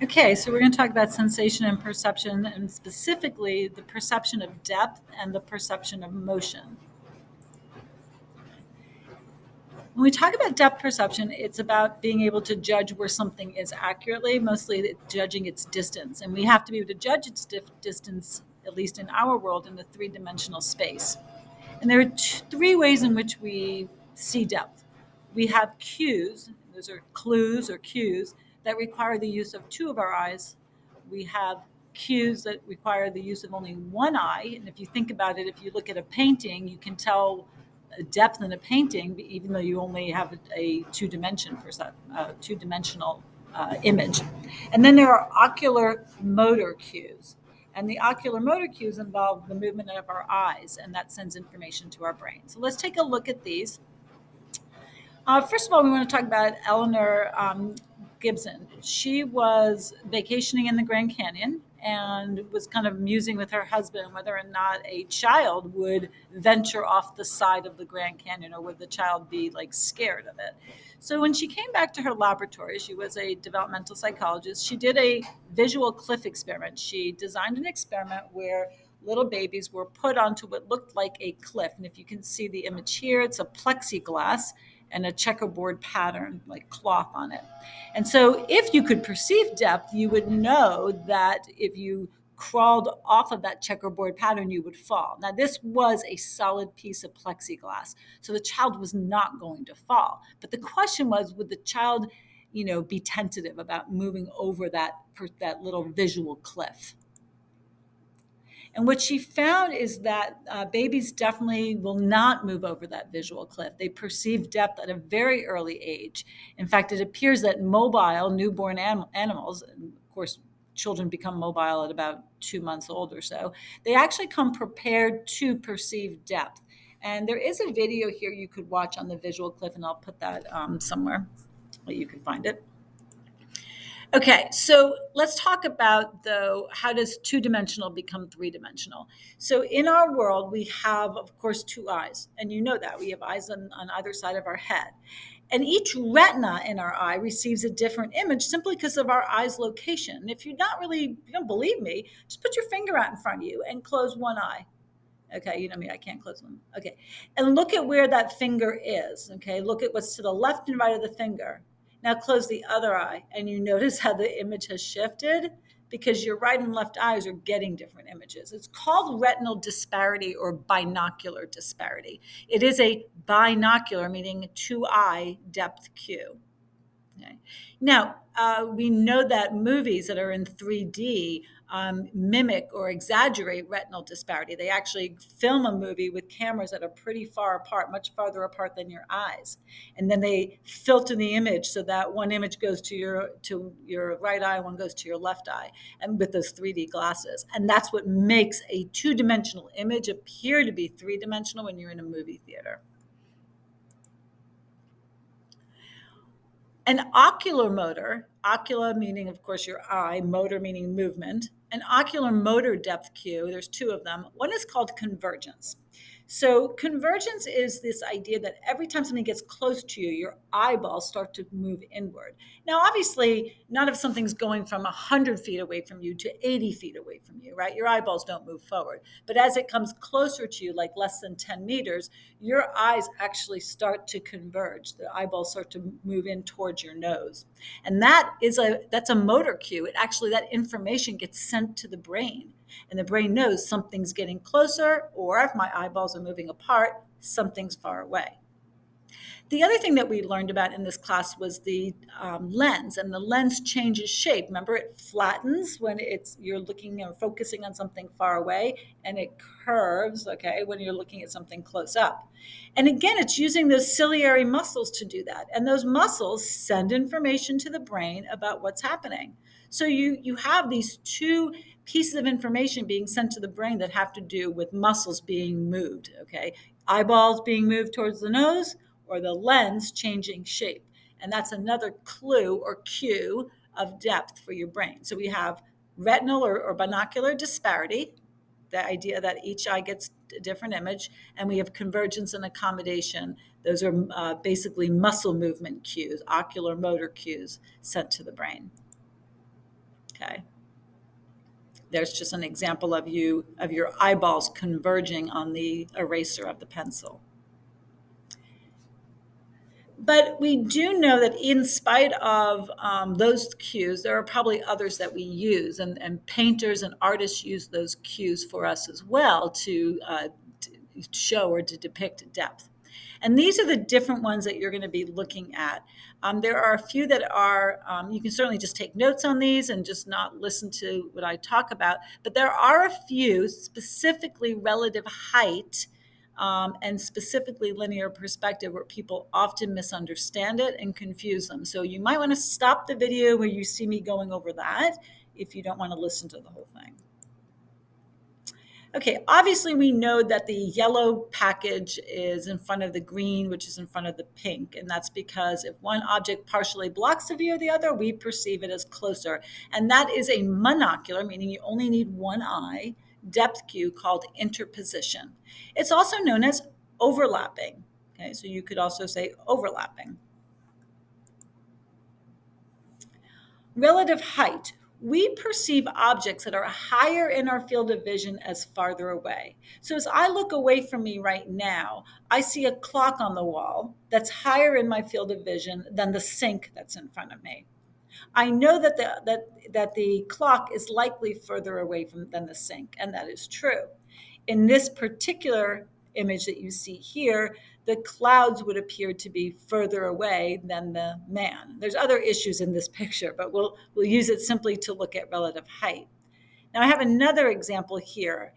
Okay, so we're going to talk about sensation and perception, and specifically the perception of depth and the perception of motion. When we talk about depth perception, it's about being able to judge where something is accurately, mostly judging its distance. And we have to be able to judge its distance, at least in our world, in the three-dimensional space. And there are three ways in which we see depth. We have cues, those are clues or cues that require the use of two of our eyes. We have cues that require the use of only one eye. And if you think about it, if you look at a painting, you can tell a depth in a painting, even though you only have a two-dimensional image. And then there are ocular motor cues. And the ocular motor cues involve the movement of our eyes, and that sends information to our brain. So let's take a look at these. First of all, we want to talk about Eleanor Gibson. She was vacationing in the Grand Canyon and was kind of musing with her husband whether or not a child would venture off the side of the Grand Canyon, or would the child be like scared of it. So when she came back to her laboratory, she was a developmental psychologist. She did a visual cliff experiment. She designed an experiment where little babies were put onto what looked like a cliff. And if you can see the image here, it's a plexiglass and a checkerboard pattern, like cloth on it. And so if you could perceive depth, you would know that if you crawled off of that checkerboard pattern, you would fall. Now, this was a solid piece of plexiglass, so the child was not going to fall. But the question was, would the child, be tentative about moving over that little visual cliff? And what she found is that babies definitely will not move over that visual cliff. They perceive depth at a very early age. In fact, it appears that mobile newborn animals, and of course, children become mobile at about 2 months old or so, they actually come prepared to perceive depth. And there is a video here you could watch on the visual cliff, and I'll put that somewhere that you can find it. Okay, so let's talk about, though, how does two-dimensional become three-dimensional? So in our world, we have, of course, two eyes, and you know that. We have eyes on either side of our head. And each retina in our eye receives a different image simply because of our eye's location. And if you don't believe me, just put your finger out in front of you and close one eye. Okay, you know me, I can't close one. Okay, and look at where that finger is. Okay, look at what's to the left and right of the finger. Now close the other eye, and you notice how the image has shifted because your right and left eyes are getting different images. It's called retinal disparity or binocular disparity. It is a binocular, meaning two-eye depth cue. Okay. Now, we know that movies that are in 3D mimic or exaggerate retinal disparity. They actually film a movie with cameras that are pretty far apart, much farther apart than your eyes. And then they filter the image so that one image goes to your right eye, one goes to your left eye, and with those 3D glasses. And that's what makes a two-dimensional image appear to be three-dimensional when you're in a movie theater. An ocular motor, ocula meaning, of course, your eye, motor meaning movement, an ocular motor depth cue, there's two of them. One is called convergence. So, convergence is this idea that every time something gets close to you, your eyeballs start to move inward. Now, obviously, not if something's going from 100 feet away from you to 80 feet away from you, right? Your eyeballs don't move forward. But as it comes closer to you, like less than 10 meters, your eyes actually start to converge. The eyeballs start to move in towards your nose. And that's a motor cue. That information gets sent to the brain. And the brain knows something's getting closer, or if my eyeballs are moving apart, something's far away. The other thing that we learned about in this class was the lens, and the lens changes shape. Remember, it flattens when you're looking or focusing on something far away, and it curves, okay, when you're looking at something close up. And again, it's using those ciliary muscles to do that. And those muscles send information to the brain about what's happening. So you have these two pieces of information being sent to the brain that have to do with muscles being moved, okay? Eyeballs being moved towards the nose, or the lens changing shape. And that's another clue or cue of depth for your brain. So we have retinal or binocular disparity, the idea that each eye gets a different image, and we have convergence and accommodation. Those are basically muscle movement cues, ocular motor cues sent to the brain. Okay. There's just an example of your eyeballs converging on the eraser of the pencil. But we do know that in spite of those cues, there are probably others that we use, and painters and artists use those cues for us as well to show or to depict depth. And these are the different ones that you're going to be looking at. There are a few that are, you can certainly just take notes on these and just not listen to what I talk about, but there are a few, specifically relative height, and specifically linear perspective, where people often misunderstand it and confuse them. So you might want to stop the video where you see me going over that if you don't want to listen to the whole thing. Okay, obviously we know that the yellow package is in front of the green, which is in front of the pink. And that's because if one object partially blocks the view of the other, we perceive it as closer. And that is a monocular, meaning you only need one eye, depth cue called interposition. It's also known as overlapping. Okay, so you could also say overlapping. Relative height. We perceive objects that are higher in our field of vision as farther away. So as I look away from me right now, I see a clock on the wall that's higher in my field of vision than the sink that's in front of me. I know that the clock is likely further away than the sink, and that is true. In this particular image that you see here, the clouds would appear to be further away than the man. There's other issues in this picture, but we'll use it simply to look at relative height. Now I have another example here.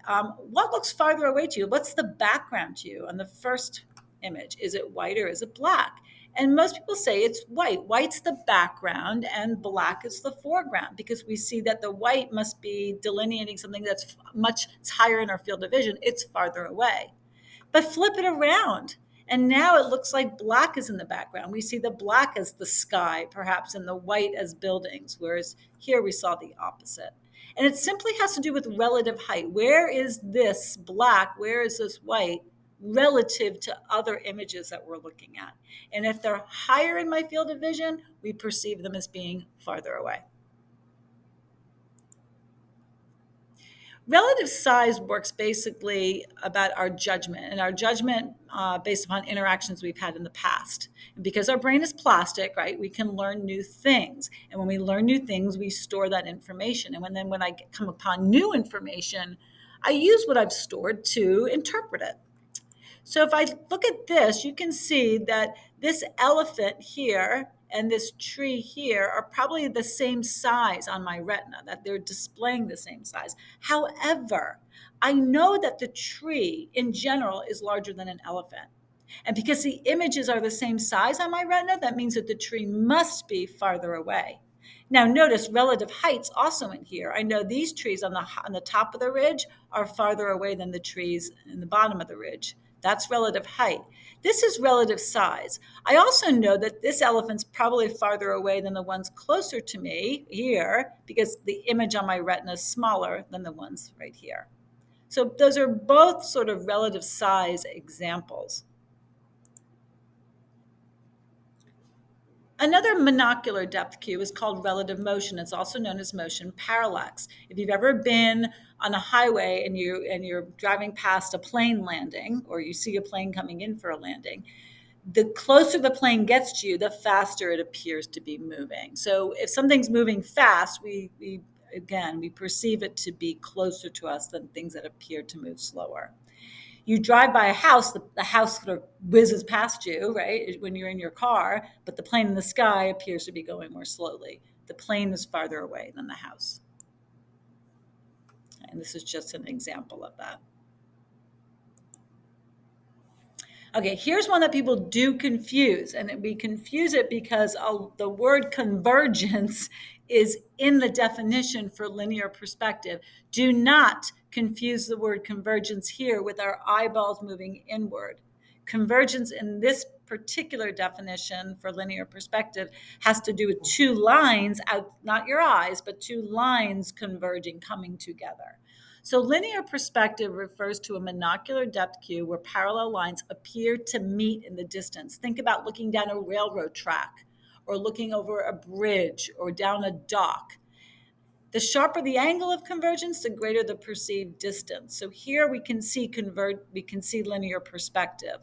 What looks farther away to you? What's the background to you on the first image? Is it white or is it black? And most people say it's white. White's the background and black is the foreground, because we see that the white must be delineating something that's much higher in our field of vision. It's farther away. But flip it around. And now it looks like black is in the background. We see the black as the sky, perhaps, and the white as buildings, whereas here we saw the opposite. And it simply has to do with relative height. Where is this black? Where is this white relative to other images that we're looking at? And if they're higher in my field of vision, we perceive them as being farther away. Relative size works basically about our judgment, and our judgment based upon interactions we've had in the past. And because our brain is plastic, right, we can learn new things. And when we learn new things, we store that information. And when I come upon new information, I use what I've stored to interpret it. So if I look at this, you can see that this elephant here and this tree here are probably the same size on my retina, that they're displaying the same size. However, I know that the tree in general is larger than an elephant. And because the images are the same size on my retina, that means that the tree must be farther away. Now notice relative heights also in here. I know these trees on the top of the ridge are farther away than the trees in the bottom of the ridge. That's relative height. This is relative size. I also know that this elephant's probably farther away than the ones closer to me here, because the image on my retina is smaller than the ones right here. So those are both sort of relative size examples. Another monocular depth cue is called relative motion. It's also known as motion parallax. If you've ever been on a highway and you're driving past a plane landing, or you see a plane coming in for a landing, the closer the plane gets to you, the faster it appears to be moving. So if something's moving fast, we perceive it to be closer to us than things that appear to move slower. You drive by a house, the house sort of whizzes past you, right, when you're in your car, but the plane in the sky appears to be going more slowly. The plane is farther away than the house. And this is just an example of that. Okay, here's one that people do confuse, and we confuse it because the word convergence is in the definition for linear perspective. Do not confuse the word convergence here with our eyeballs moving inward. Convergence in this particular definition for linear perspective has to do with two lines out, not your eyes, but two lines converging, coming together. So linear perspective refers to a monocular depth cue where parallel lines appear to meet in the distance. Think about looking down a railroad track or looking over a bridge or down a dock. The sharper the angle of convergence, the greater the perceived distance. So here we can see linear perspective.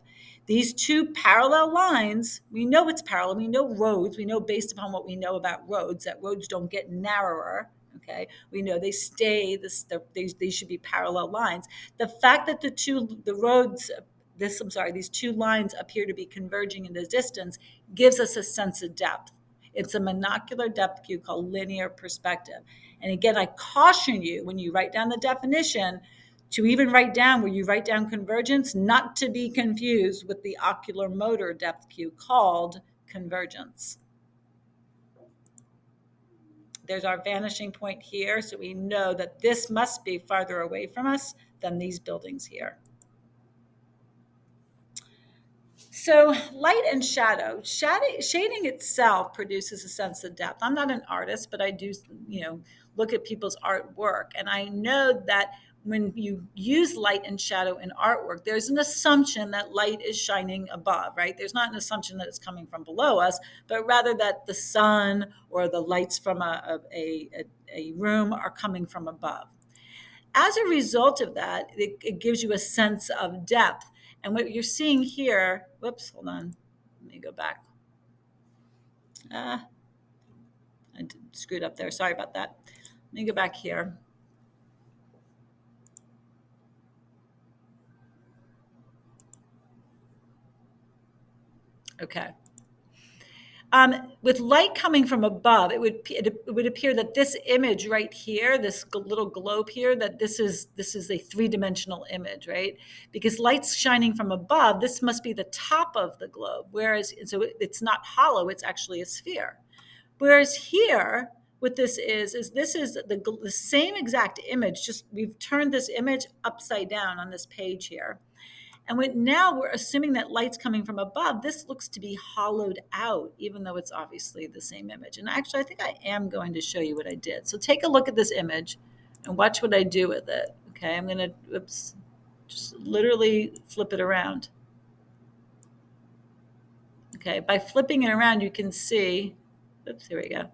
These two parallel lines, we know it's parallel. We know roads. We know based upon what we know about roads that roads don't get narrower. Okay, we know they stay. They should be parallel lines. The fact that these two lines appear to be converging in the distance gives us a sense of depth. It's a monocular depth cue called linear perspective. And again, I caution you when you write down the definition to even write down where you write down convergence, not to be confused with the oculomotor depth cue called convergence. There's our vanishing point here, so we know that this must be farther away from us than these buildings here. So light and shadow. Shading itself produces a sense of depth. I'm not an artist, but I do, look at people's artwork. And I know that when you use light and shadow in artwork, there's an assumption that light is shining above, right? There's not an assumption that it's coming from below us, but rather that the sun or the lights from a room are coming from above. As a result of that, it gives you a sense of depth. And what you're seeing here, whoops, hold on. Let me go back. I screwed up there. Sorry about that. Let me go back here. Okay. With light coming from above, it would appear that this image right here, this little globe here, that this is a three-dimensional image, right? Because light's shining from above, this must be the top of the globe. Whereas, so it's not hollow; it's actually a sphere. Whereas here, what this is this is the same exact image. Just we've turned this image upside down on this page here. And now we're assuming that light's coming from above. This looks to be hollowed out, even though it's obviously the same image. And actually, I think I am going to show you what I did. So take a look at this image and watch what I do with it. Okay, I'm going to, just literally flip it around. Okay, by flipping it around, you can see, here we go,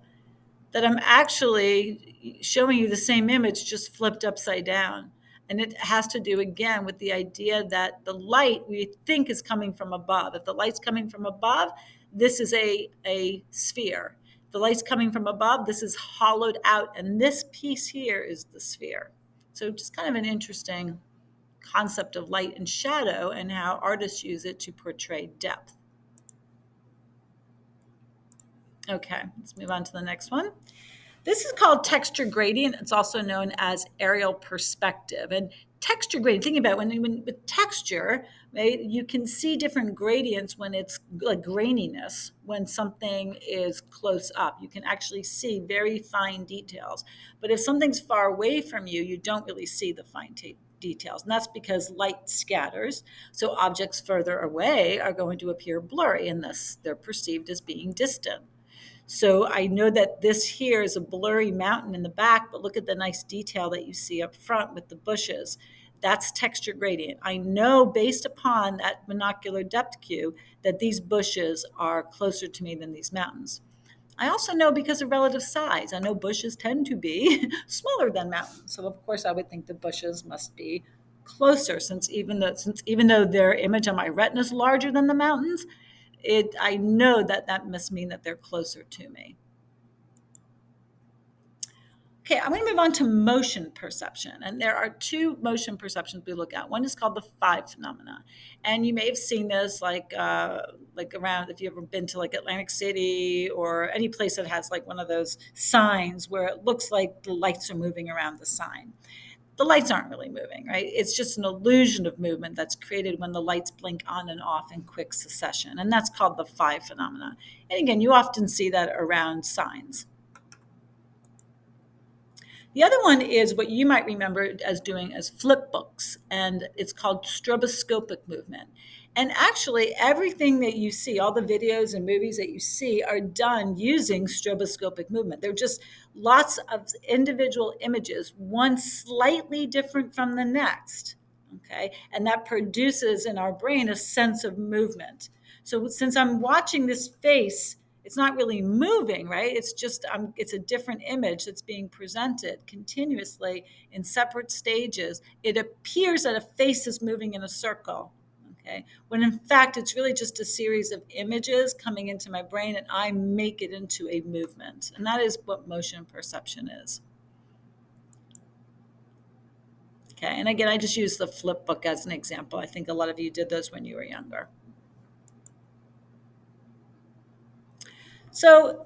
that I'm actually showing you the same image just flipped upside down. And it has to do, again, with the idea that the light we think is coming from above. If the light's coming from above, this is a sphere. If the light's coming from above, this is hollowed out. And this piece here is the sphere. So just kind of an interesting concept of light and shadow and how artists use it to portray depth. Okay, let's move on to the next one. This is called texture gradient. It's also known as aerial perspective. And texture gradient, think about it, when with texture, right, you can see different gradients when it's like graininess, when something is close up. You can actually see very fine details. But if something's far away from you, you don't really see the fine details. And that's because light scatters. So objects further away are going to appear blurry, and thus they're perceived as being distant. So I know that this here is a blurry mountain in the back, but look at the nice detail that you see up front with the bushes. That's texture gradient. I know based upon that monocular depth cue that these bushes are closer to me than these mountains. I also know because of relative size. I know bushes tend to be smaller than mountains. So of course I would think the bushes must be closer since even though their image on my retina is larger than the mountains, I know that must mean that they're closer to me. Okay, I'm going to move on to motion perception. And there are two motion perceptions we look at. One is called the five phenomena. And you may have seen this like around, if you've ever been to like Atlantic City or any place that has like one of those signs where it looks like the lights are moving around the sign. The lights aren't really moving, right? It's just an illusion of movement that's created when the lights blink on and off in quick succession. And that's called the five phenomena. And again, you often see that around signs. The other one is what you might remember as doing as flip books, and it's called stroboscopic movement. And actually, everything that you see, all the videos and movies that you see, are done using stroboscopic movement. They're just lots of individual images, one slightly different from the next, okay? And that produces in our brain a sense of movement. So since I'm watching this face, it's not really moving, right? It's just it's a different image that's being presented continuously in separate stages. It appears that a face is moving in a circle, okay, when in fact it's really just a series of images coming into my brain, and I make it into a movement. And that is what motion perception is. Okay, and again, I just use the flip book as an example. I think a lot of you did those when you were younger. So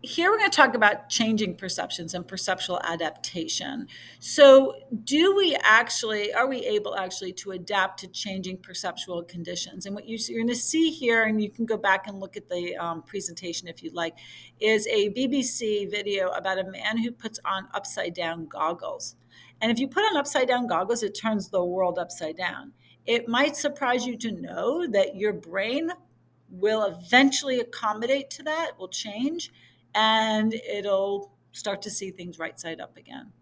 here we're going to talk about changing perceptions and perceptual adaptation. So are we able actually to adapt to changing perceptual conditions? And what you're going to see here, and you can go back and look at the presentation if you'd like, is a BBC video about a man who puts on upside down goggles. And if you put on upside down goggles, it turns the world upside down. It might surprise you to know that your brain will eventually accommodate to that, will change, and it'll start to see things right side up again.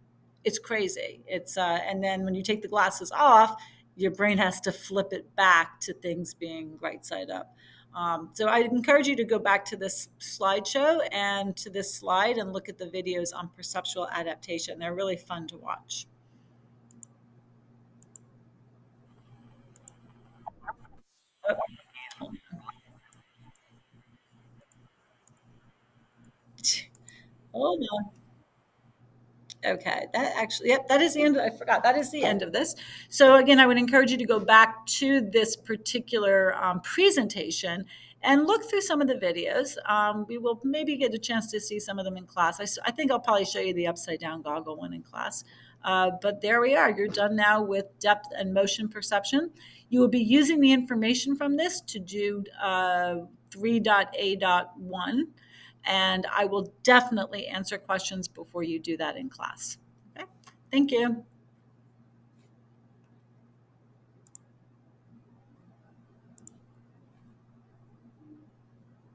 It's crazy. And then when you take the glasses off, your brain has to flip it back to things being right side up. So I encourage you to go back to this slideshow and to this slide and look at the videos on perceptual adaptation. They're really fun to watch. Hold on. Okay, that actually, yep, that is the end. I forgot that is the end of this. So again, I would encourage you to go back to this particular presentation and look through some of the videos. We will maybe get a chance to see some of them in class. I think I'll probably show you the upside down goggle one in class. But there we are. You're done now with depth and motion perception. You will be using the information from this to do 3.A.1, and I will definitely answer questions before you do that in class. Okay, thank you.